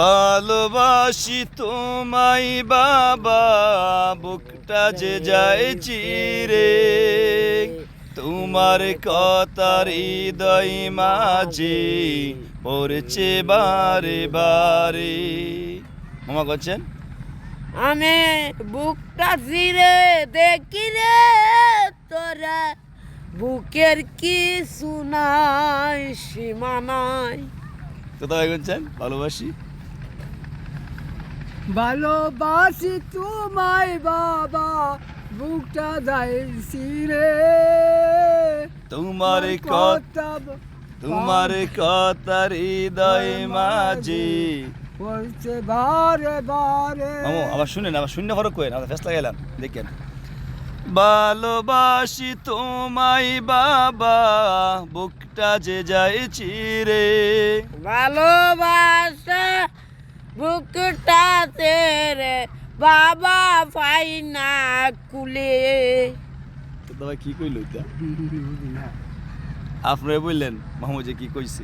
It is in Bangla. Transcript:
ভালোবাসি তোমায় বাবা, বুকটা যে যায় চিরে, তোমার কথার হৃদয় মাঝে পড়ছে বারে বারে। মামা করছেন আমি বুকটা চিরে দেখি রে তোরা, বুকের কিছু নাই সীমা নাই। কোথায় করছেন ভালোবাসি ভালোবাসি তোমায় বাবা, বুকটা যাইছি রে, তোমার কথা, তোমার কথার হৃদয় মাঝে পড়ছে বারে বারে। মামু আবার শুনেন, আবার শূন্য ফরক করেন, আমরা ফেসলা গেলাম দেখেন। ভালোবাসি তোমায় বাবা, বুকটা যে যায় চিরে, ভালোবাসা বুকটা তেরে বাবা পাই না কুলে। তো দাদা কি কইল এটা? আপনারা বললেন মামু যে কি কইছে?